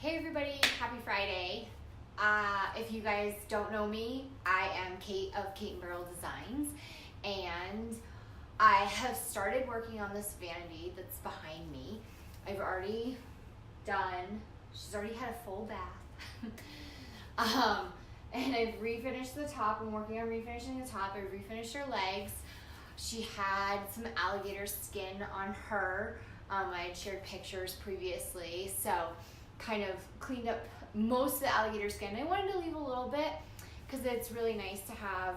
Hey everybody, happy Friday. If you guys don't know me, I am Kate of Kate&Barrel Designs, and I have started working on this vanity that's behind me. I've already done, she's already had a full bath. And I've refinished the top. I'm working on refinishing the top. I refinished her legs. She had some alligator skin on her. I had shared pictures previously, so kind of cleaned up most of the alligator skin. I wanted to leave a little bit because it's really nice to have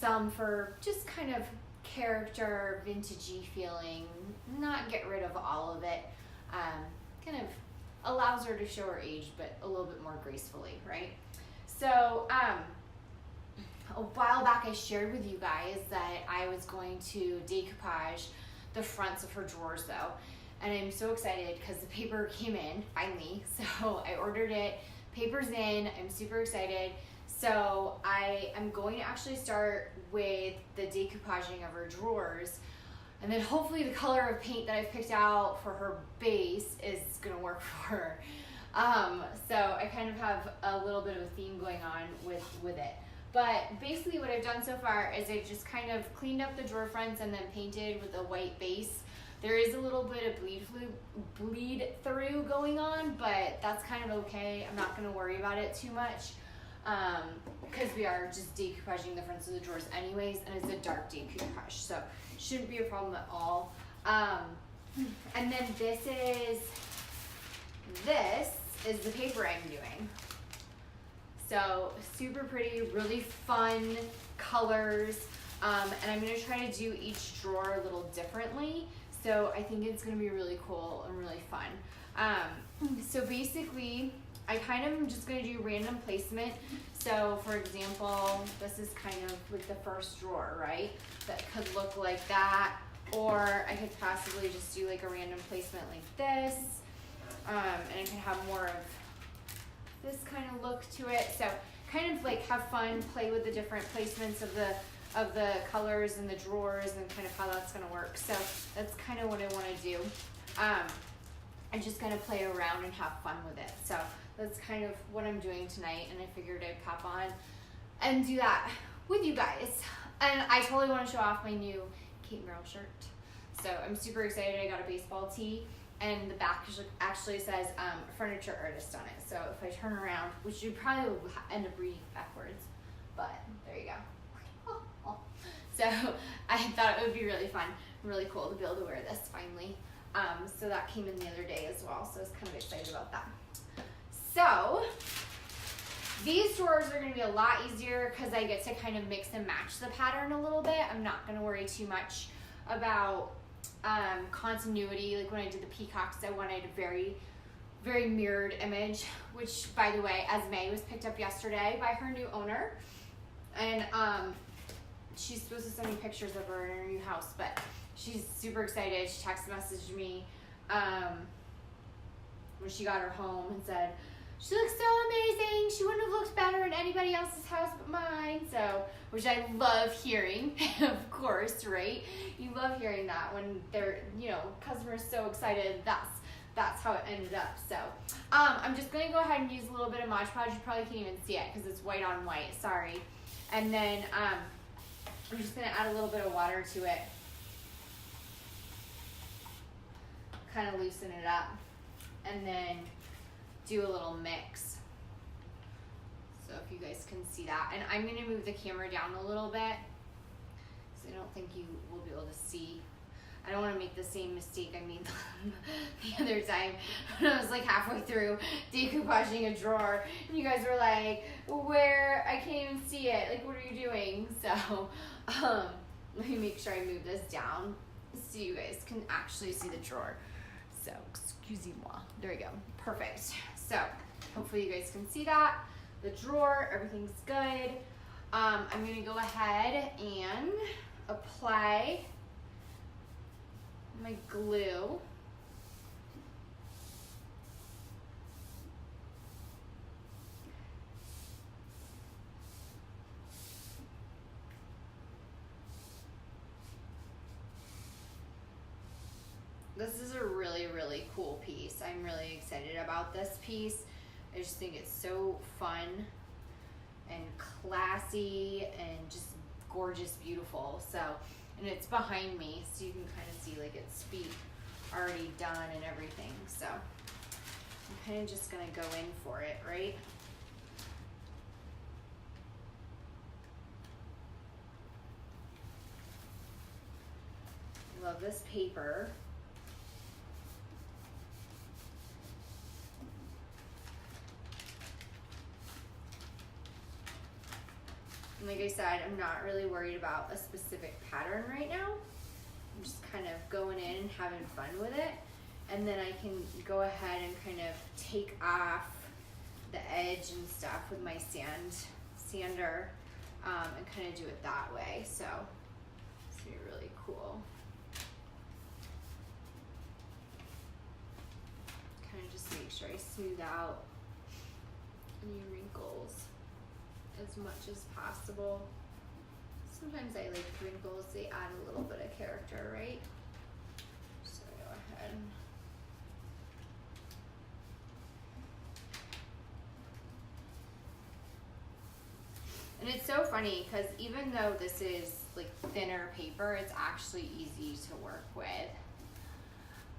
some for just kind of character, vintagey feeling, not get rid of all of it. Kind of allows her to show her age, but a little bit more gracefully, right? So a while back I shared with you guys that I was going to decoupage the fronts of her drawers though. And I'm so excited because the paper came in finally. So I ordered it, paper's in, I'm super excited. So I am going to actually start with the decoupaging of her drawers. And then hopefully the color of paint that I've picked out for her base is gonna work for her. So I kind of have a little bit of a theme going on with it. But basically what I've done so far is I've just kind of cleaned up the drawer fronts and then painted with a white base. There is a little bit of bleed through going on, but that's kind of okay. I'm not gonna worry about it too much because we are just decoupaging the fronts of the drawers anyways, and it's a dark decoupage, so shouldn't be a problem at all. And then this is the paper I'm doing. So super pretty, really fun colors, and I'm gonna try to do each drawer a little differently. So I think it's gonna be really cool and really fun. So basically, I kind of am just gonna do random placement. So for example, this is kind of like the first drawer, right? That could look like that, or I could possibly just do like a random placement like this, and it can have more of this kind of look to it. So kind of like have fun, play with the different placements of the colors and the drawers and kind of how that's gonna work. So that's kind of what I wanna do. I'm just gonna play around and have fun with it. So that's kind of what I'm doing tonight, and I figured I'd pop on and do that with you guys. And I totally wanna show off my new Kate&Barrel shirt. So I'm super excited. I got a baseball tee, and the back actually says furniture artist on it. So if I turn around, which you probably will end up reading backwards, but there you go. So I thought it would be really fun, really cool to be able to wear this finally. So that came in the other day as well, so I was kind of excited about that. So these drawers are gonna be a lot easier because I get to kind of mix and match the pattern a little bit. I'm not gonna worry too much about continuity. Like when I did the peacocks, I wanted a very, very mirrored image, which by the way, Esme was picked up yesterday by her new owner. And she's supposed to send me pictures of her in her new house, but she's super excited. She text messaged me when she got her home and said, she looks so amazing. She wouldn't have looked better in anybody else's house but mine. So, which I love hearing, of course, right? You love hearing that when they're, customers so excited. That's how it ended up. So, I'm just gonna go ahead and use a little bit of Mod Podge. You probably can't even see it because it's white on white, sorry. And then, I'm just gonna add a little bit of water to it. Kind of loosen it up. And then do a little mix. So if you guys can see that. And I'm gonna move the camera down a little bit, so I don't think you will be able to see. I don't wanna make the same mistake I made the other time when I was like halfway through decoupaging a drawer and you guys were like, where? I can't even see it. Like, what are you doing? So let me make sure I move this down so you guys can actually see the drawer. So, excusez-moi. There we go. Perfect. So, hopefully you guys can see that. The drawer, everything's good. I'm going to go ahead and apply my glue. this is a really, really cool piece. I'm really excited about this piece. I just think it's so fun and classy and just gorgeous, beautiful. So, and it's behind me, so you can kind of see like its feet already done and everything. So I'm kind of just gonna go in for it, right? I love this paper. And like I said, I'm not really worried about a specific pattern right now. I'm just kind of going in and having fun with it. And then I can go ahead and kind of take off the edge and stuff with my sander and kind of do it that way. So it's gonna be really cool. Kind of just make sure I smooth out any wrinkles as much as possible. Sometimes I like wrinkles, they add a little bit of character, right? So go ahead. And it's so funny because even though this is like thinner paper, it's actually easy to work with.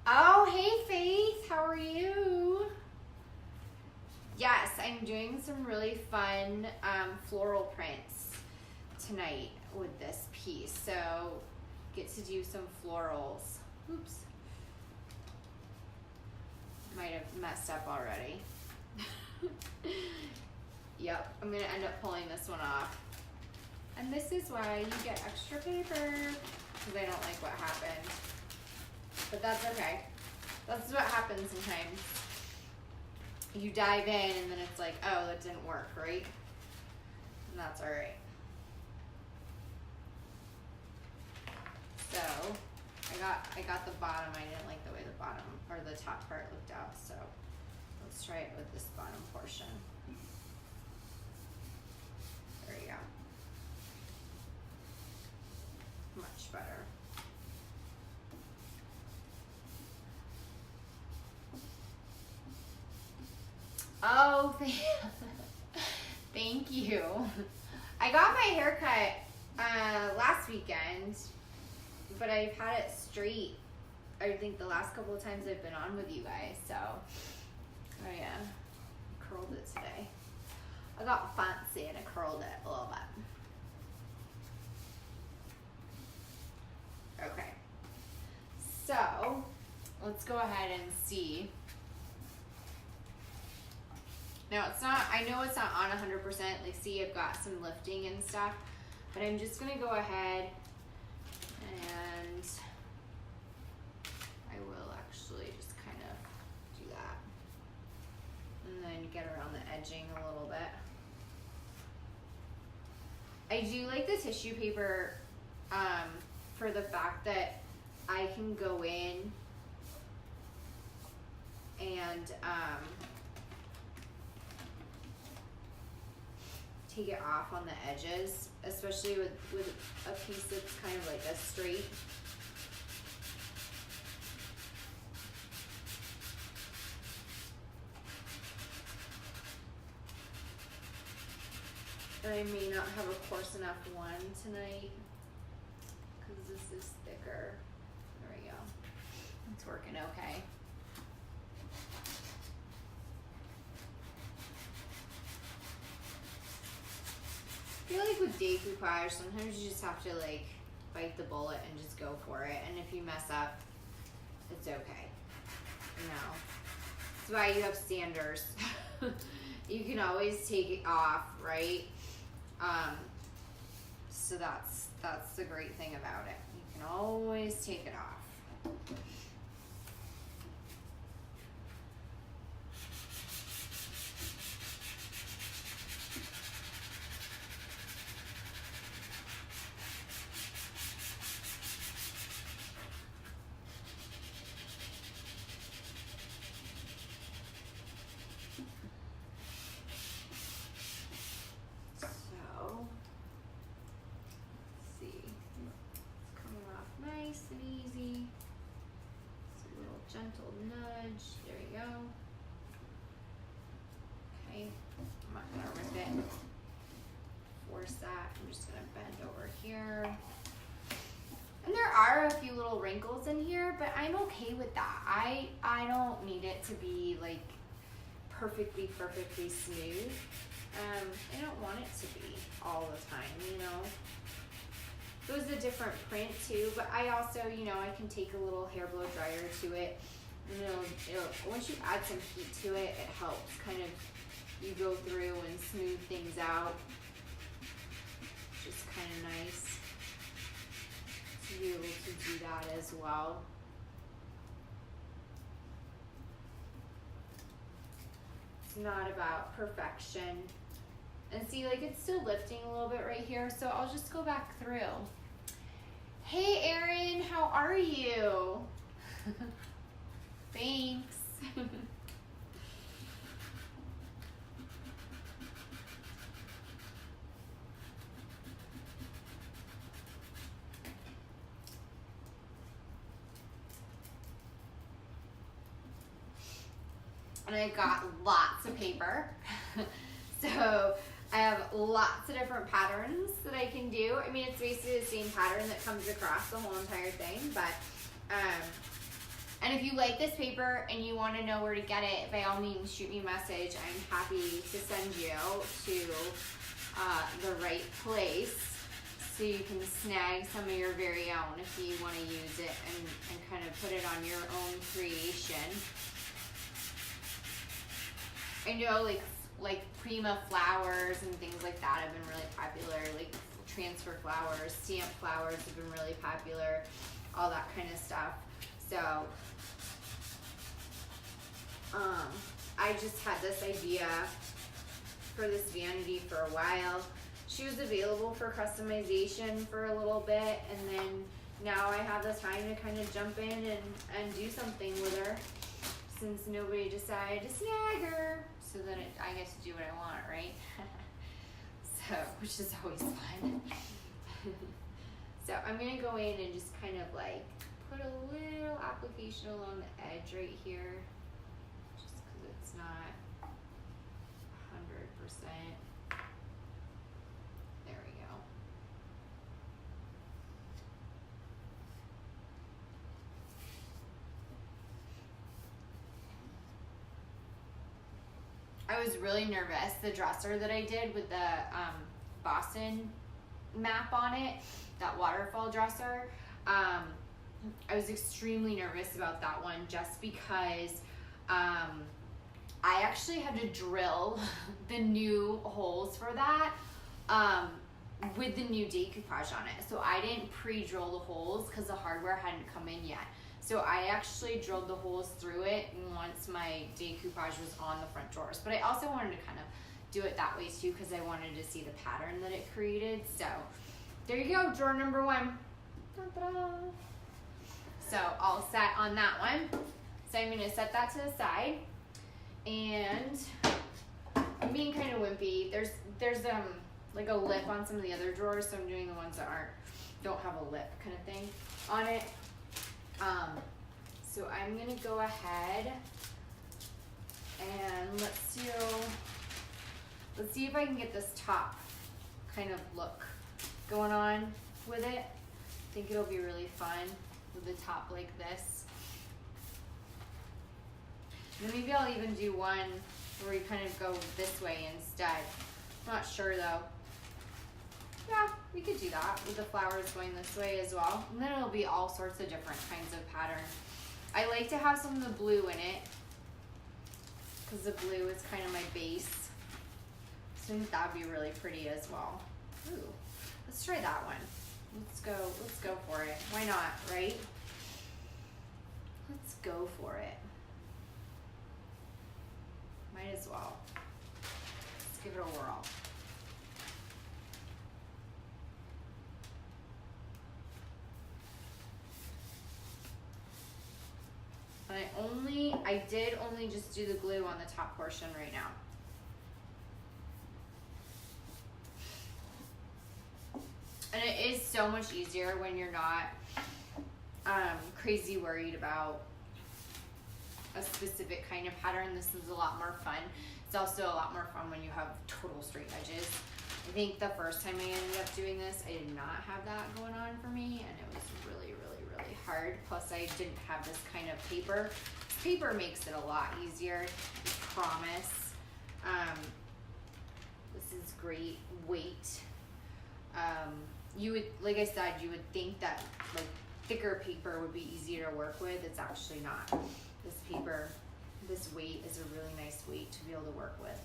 Oh, hey Faith, how are you? Yes, I'm doing some really fun floral prints tonight with this piece. So get to do some florals. Oops. Might have messed up already. Yep, I'm gonna end up pulling this one off. And this is why you get extra paper, because I don't like what happened. But that's okay. That's what happens sometimes. You dive in and then it's like, oh, that didn't work, right? And that's all right. So I got the bottom. I didn't like the way the bottom or the top part looked out. So let's try it with this bottom portion. There you go. Much better. Oh, thank you. I got my haircut last weekend, but I've had it straight, I think the last couple of times I've been on with you guys, so I curled it today. I got fancy and I curled it a little bit. Okay, so let's go ahead and see. Now it's not, I know it's not on 100%, like see I've got some lifting and stuff, but I'm just gonna go ahead and I will actually just kind of do that. And then get around the edging a little bit. I do like the tissue paper for the fact that I can go in and take it off on the edges, especially with a piece that's kind of like a straight. And I may not have a coarse enough one tonight because this is thicker. There we go. It's working okay. I feel like with decoupage, sometimes you just have to like bite the bullet and just go for it. And if you mess up, it's okay. You know, that's why you have sanders. You can always take it off, right? So that's the great thing about it. You can always take it off. Nice and easy. There you go. Okay, I'm not gonna rip it. Force that. I'm just gonna bend over here. And there are a few little wrinkles in here, but I'm okay with that. I don't need it to be like perfectly smooth. I don't want it to be all the time, you know. It was a different print too, but I also, you know, I can take a little hair blow dryer to it. You know, once you add some heat to it, it helps kind of, you go through and smooth things out. Just kind of nice to be able to do that as well. It's not about perfection. And see, like, it's still lifting a little bit right here, so I'll just go back through. Hey, Erin, how are you? Thanks. And I got lots of paper. So I have lots of different patterns that I can do. I mean, it's basically the same pattern that comes across the whole entire thing, but and if you like this paper and you want to know where to get it, by all means shoot me a message. I'm happy to send you to the right place so you can snag some of your very own if you want to use it and kind of put it on your own creation. I know like Prima flowers and things like that have been really popular, like transfer flowers, stamp flowers have been really popular, all that kind of stuff. So I just had this idea for this vanity for a while. She was available for customization for a little bit, and then now I have the time to kind of jump in and do something with her, since nobody decided to snag her. So then I get to do what I want, right? So, which is always fun. So I'm gonna go in and just kind of like put a little application along the edge right here, just because it's not 100%. There we go. I was really nervous. The dresser that I did with the Boston map on it, that waterfall dresser, I was extremely nervous about that one just because I actually had to drill the new holes for that with the new decoupage on it. So I didn't pre-drill the holes because the hardware hadn't come in yet. So I actually drilled the holes through it once my decoupage was on the front drawers. But I also wanted to kind of do it that way too because I wanted to see the pattern that it created. So there you go, drawer number 1. Ta-da. So all set on that one. So I'm gonna set that to the side. And I'm being kind of wimpy. There's like a lip on some of the other drawers, so I'm doing the ones that don't have a lip kind of thing on it. So I'm gonna go ahead and let's see if I can get this top kind of look going on with it. I think it'll be really fun with the top like this. And maybe I'll even do one where we kind of go this way instead. I'm not sure though. Yeah, we could do that with the flowers going this way as well. And then it'll be all sorts of different kinds of pattern. I like to have some of the blue in it because the blue is kind of my base. So I think that'd be really pretty as well. Ooh, let's try that one. Let's go for it. Why not, right? Let's go for it. Might as well. Let's give it a whirl. And I did only just do the glue on the top portion right now. And it is so much easier when you're not crazy worried about a specific kind of pattern. This is a lot more fun. It's also a lot more fun when you have total straight edges. I think the first time I ended up doing this, I did not have that going on for me, and it was really, really, really hard. Plus I didn't have this kind of paper. This paper makes it a lot easier, I promise. This is great weight. You would, like I said, you would think that like thicker paper would be easier to work with. It's actually not. This paper, this weight is a really nice weight to be able to work with.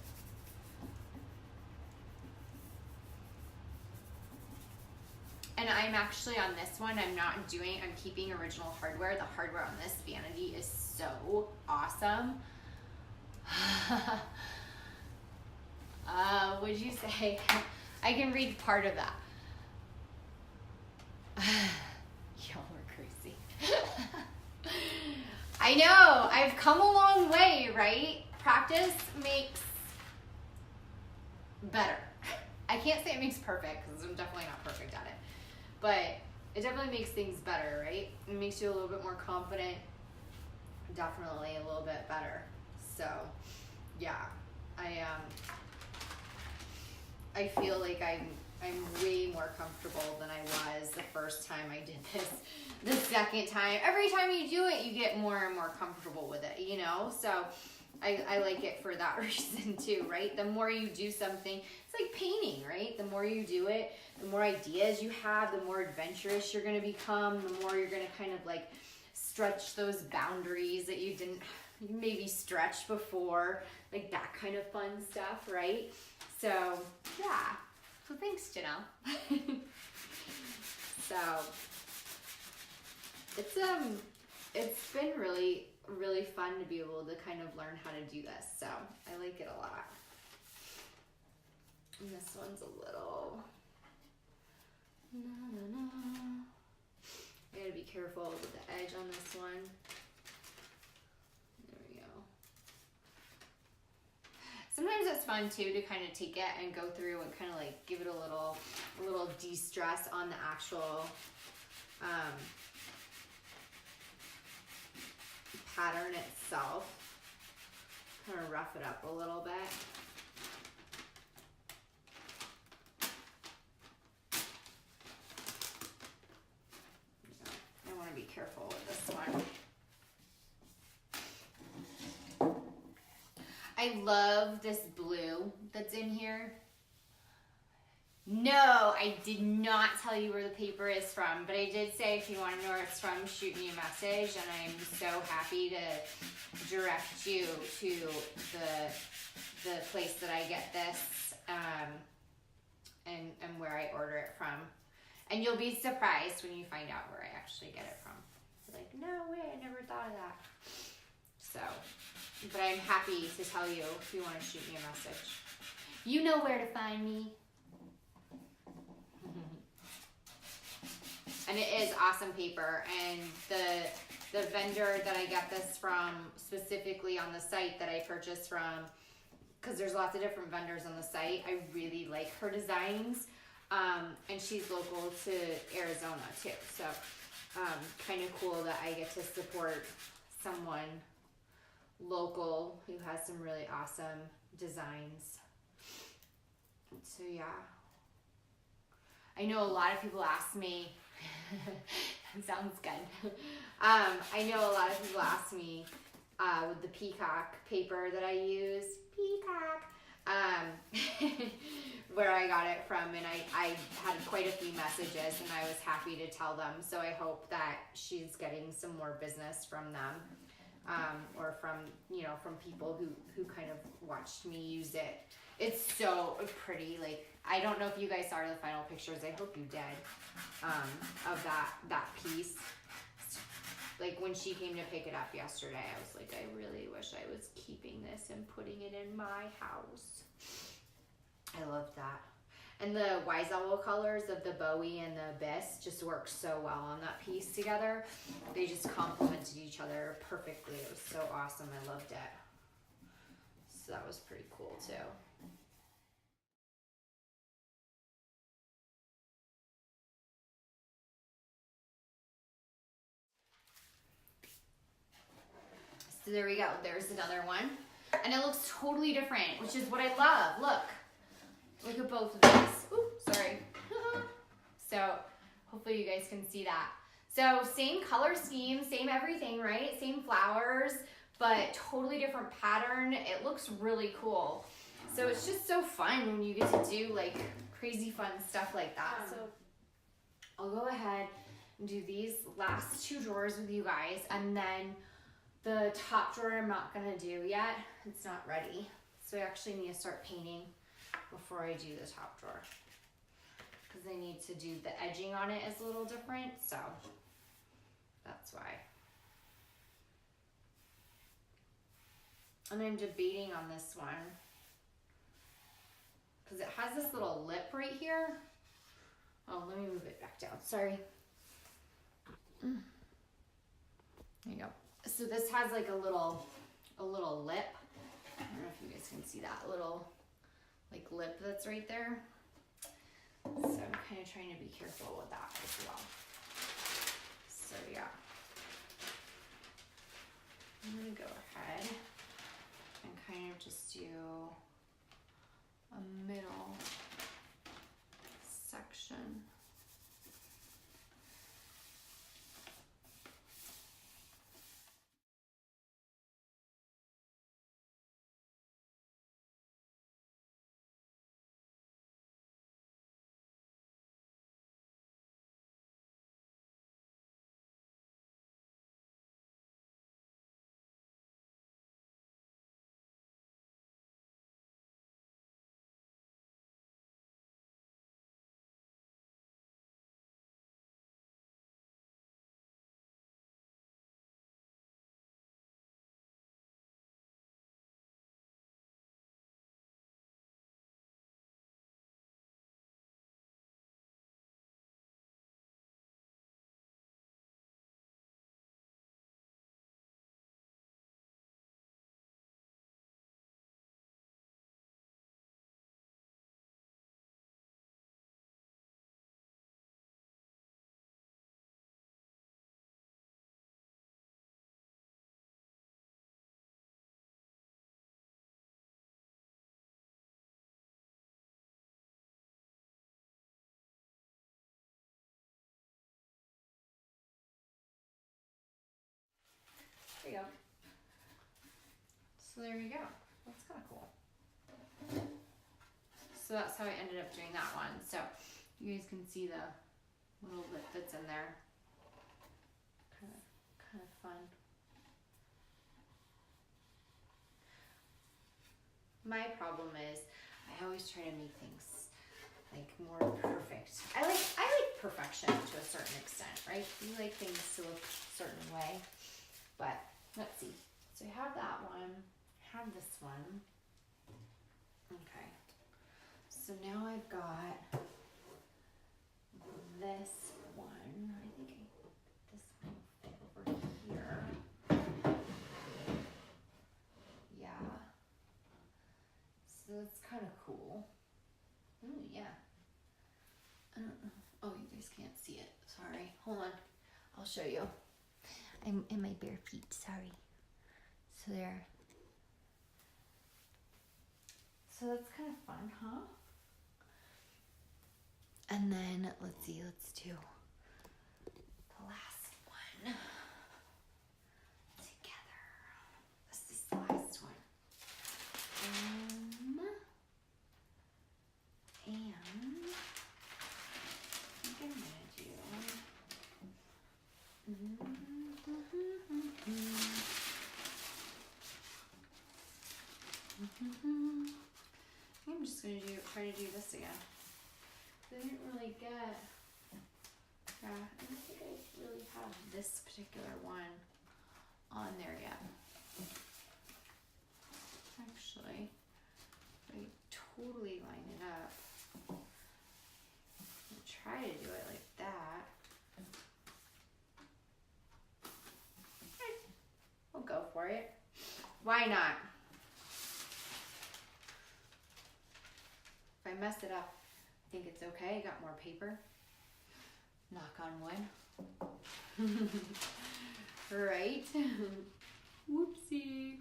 And I'm actually on this one, I'm keeping original hardware. The hardware on this Vanity is so awesome. Would you say? I can read part of that. Y'all are crazy. I know, I've come a long way, right? Practice makes better. I can't say it makes perfect because I'm definitely not perfect at it, but it definitely makes things better, right? It makes you a little bit more confident, definitely a little bit better. So yeah, I feel like I'm way more comfortable than I was the first time I did this. The second time, every time you do it, you get more and more comfortable with it, you know? So I like it for that reason too, right? The more you do something, it's like painting, right? The more you do it, the more ideas you have, the more adventurous you're gonna become, the more you're gonna kind of like stretch those boundaries that you didn't maybe stretch before, like that kind of fun stuff, right? So yeah, so thanks, Janelle. So it's been really, really fun to be able to kind of learn how to do this. So I like it a lot. And this one's a little, I gotta be careful with the edge on this one. There we go. Sometimes it's fun too to kind of take it and go through and kind of like give it a little de-stress on the actual pattern itself. Kind of rough it up a little bit. I want to be careful with this one. I love this blue that's in here. No, I did not tell you where the paper is from, but I did say if you want to know where it's from, shoot me a message, and I'm so happy to direct you to the place that I get this and where I order it from. And you'll be surprised when you find out where I actually get it from. You're like, no way, I never thought of that. So, but I'm happy to tell you if you want to shoot me a message. You know where to find me. And it is awesome paper, and the vendor that I get this from, specifically on the site that I purchased from, because there's lots of different vendors on the site, I really like her designs, and she's local to Arizona too, so kind of cool that I get to support someone local who has some really awesome designs. So yeah, I know a lot of people ask me, sounds good. I know a lot of people ask me with the peacock paper that I use, where I got it from, and I had quite a few messages, and I was happy to tell them. So I hope that she's getting some more business from them, or from people who kind of watched me use it. It's so pretty. Like, I don't know if you guys saw the final pictures. I hope you did, of that piece. Like, when she came to pick it up yesterday, I was like, I really wish I was keeping this and putting it in my house. I love that. And the Wise Owl colors of the Bowie and the Abyss just work so well on that piece together. They just complemented each other perfectly. It was so awesome. I loved it. So that was pretty cool too. So there we go. There's another one. And it looks totally different, which is what I love. Look. Look at both of these. Ooh, sorry. So hopefully you guys can see that. So same color scheme, same everything, right? Same flowers, but totally different pattern. It looks really cool. So it's just so fun when you get to do like crazy fun stuff like that. So I'll go ahead and do these last two drawers with you guys, and then the top drawer I'm not gonna do yet. It's not ready. So I actually need to start painting before I do the top drawer, because I need to do the edging on it is a little different, so that's why. And I'm debating on this one because it has this little lip right here. Oh, let me move it back down. Sorry. There you go. So this has like a little lip. I don't know if you guys can see that little like lip that's right there. So I'm kind of trying to be careful with that as well. So yeah, I'm gonna go ahead and kind of just do a middle section. There you go. So there you go. That's kind of cool. So that's how I ended up doing that one. So you guys can see the little lip that's in there. Kind of fun. My problem is I always try to make things like more perfect. I like perfection to a certain extent, right? You like things to look a certain way. But let's see. So I have that one. I have this one. Okay. So now I've got this one. I think this one will fit over here. Yeah. So that's kind of cool. Ooh, yeah. I don't know. Oh, you guys can't see it. Sorry. Hold on. I'll show you. I'm in my bare feet. Sorry. So there. So that's kind of fun, huh? And then let's see. Let's do the last one together. This is the last one. And I think I'm gonna do. I'm just gonna try to do this again. I didn't really get. Yeah, I don't think I really have this particular one on there yet. Actually, I totally line it up. I'll try to do it like that. We'll go for it. Why not? If I mess it up, I think it's okay. I got more paper. Knock on wood. Right? Whoopsie.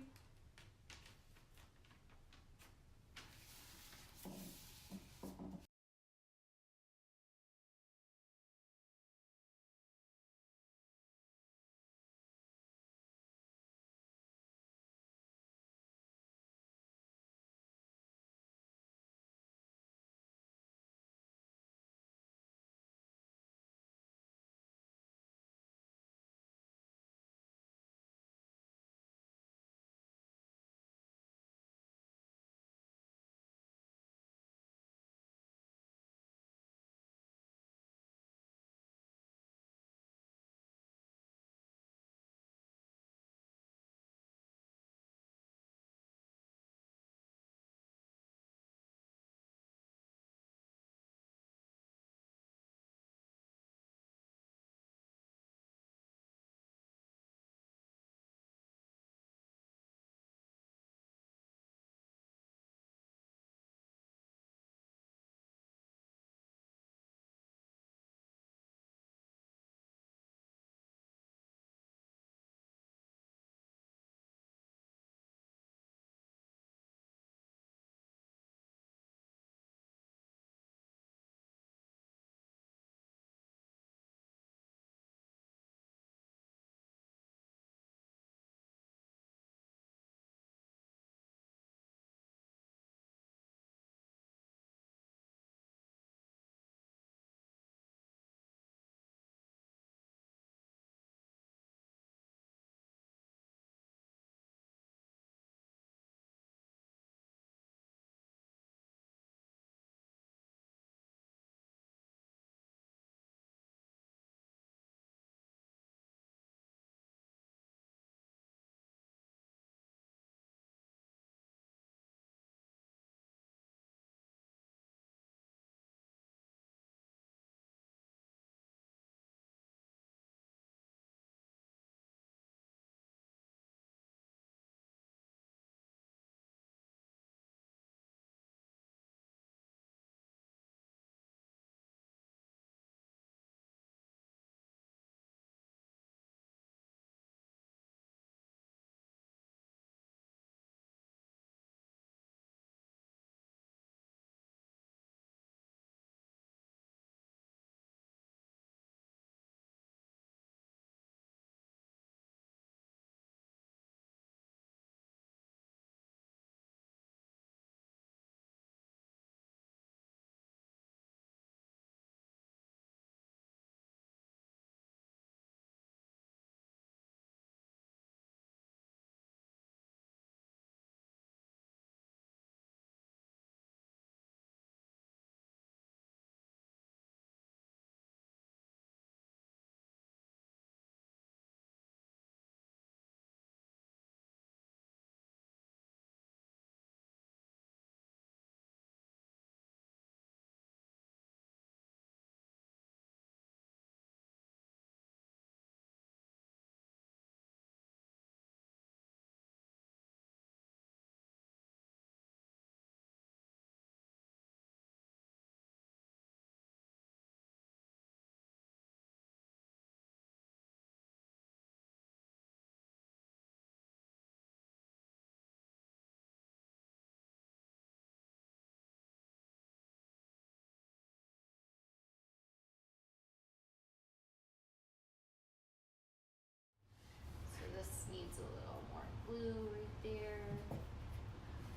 Needs a little more glue right there.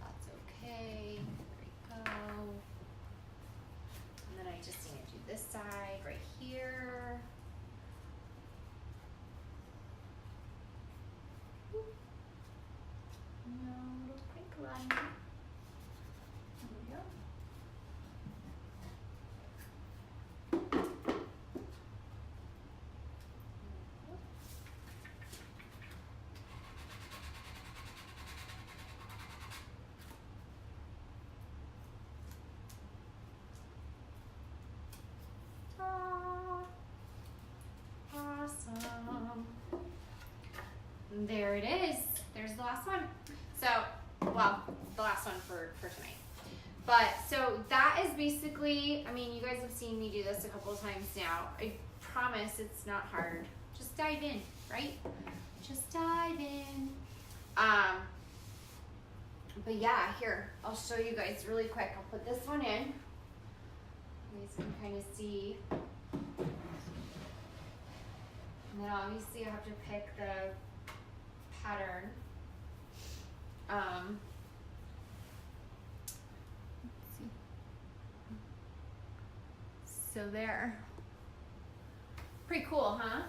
That's okay. There we go. And then I just need to do this side right here. No, little crinkle on there. There we go. Awesome. There it is. There's the last one. So, well, the last one for tonight. But, so that is basically, I mean, you guys have seen me do this a couple of times now. I promise it's not hard. Just dive in, right? Just dive in. But yeah, here, I'll show you guys really quick. I'll put this one in. You guys can kind of see. And then obviously I have to pick the pattern. Let's see. So there. Pretty cool, huh?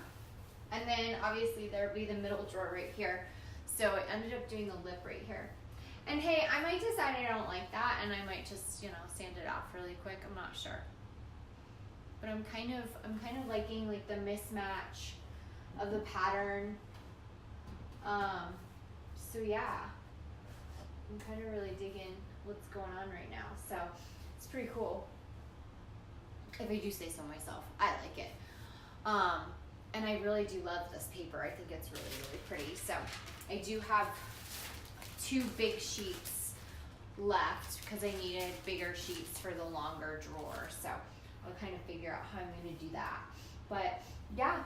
And then obviously there'll be the middle drawer right here. So I ended up doing the lip right here. And hey, I might decide I don't like that and I might just, you know, sand it off really quick. I'm not sure. But I'm kind of liking like the mismatch of the pattern. So yeah, I'm kind of really digging what's going on right now. So it's pretty cool. If I do say so myself, I like it. And I really do love this paper. I think it's really, really pretty. So I do have 2 big sheets left because I needed bigger sheets for the longer drawer. So I'll kind of figure out how I'm going to do that. But yeah,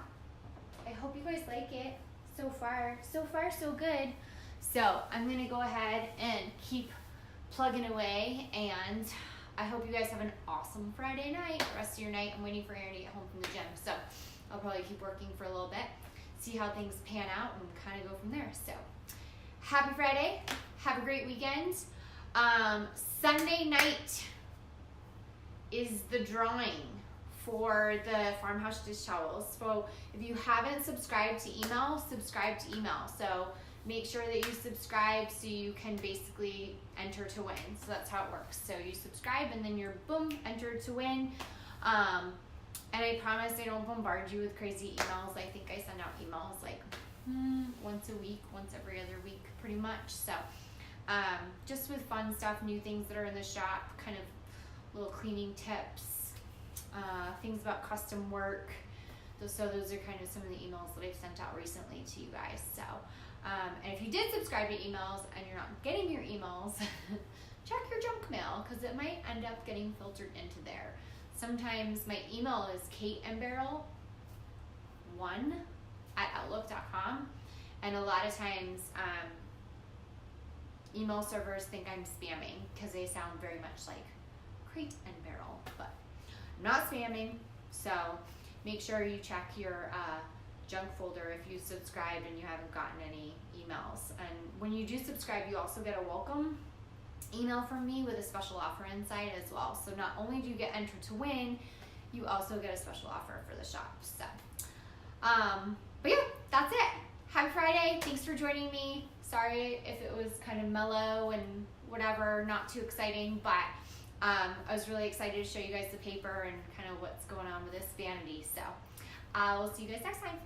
I hope you guys like it. So far so good. So I'm going to go ahead and keep plugging away, and I hope you guys have an awesome Friday night. The rest of your night, I'm waiting for Aaron to get home from the gym. So I'll probably keep working for a little bit, see how things pan out, and kind of go from there. So happy Friday. Have a great weekend. Sunday night is the drawing for the farmhouse dish towels. So if you haven't subscribed to email, subscribe to email. So make sure that you subscribe so you can basically enter to win. So that's how it works. So you subscribe and then you're boom, entered to win. And I promise I don't bombard you with crazy emails. I think I send out emails like once a week, once every other week, pretty much. So just with fun stuff, new things that are in the shop, kind of little cleaning tips, things about custom work. So those are kind of some of the emails that I've sent out recently to you guys. So, and if you did subscribe to emails and you're not getting your emails, check your junk mail because it might end up getting filtered into there. Sometimes my email is kateandbarrel1@outlook.com, and a lot of times email servers think I'm spamming because they sound very much like Crate and Barrel, but I'm not spamming. So make sure you check your junk folder if you subscribed and you haven't gotten any emails. And when you do subscribe, you also get a welcome email from me with a special offer inside as well. So not only do you get entered to win, you also get a special offer for the shop. So, but yeah, that's it. Happy Friday. Thanks for joining me. Sorry if it was kind of mellow and whatever, not too exciting, but I was really excited to show you guys the paper and kind of what's going on with this vanity. So I will see you guys next time.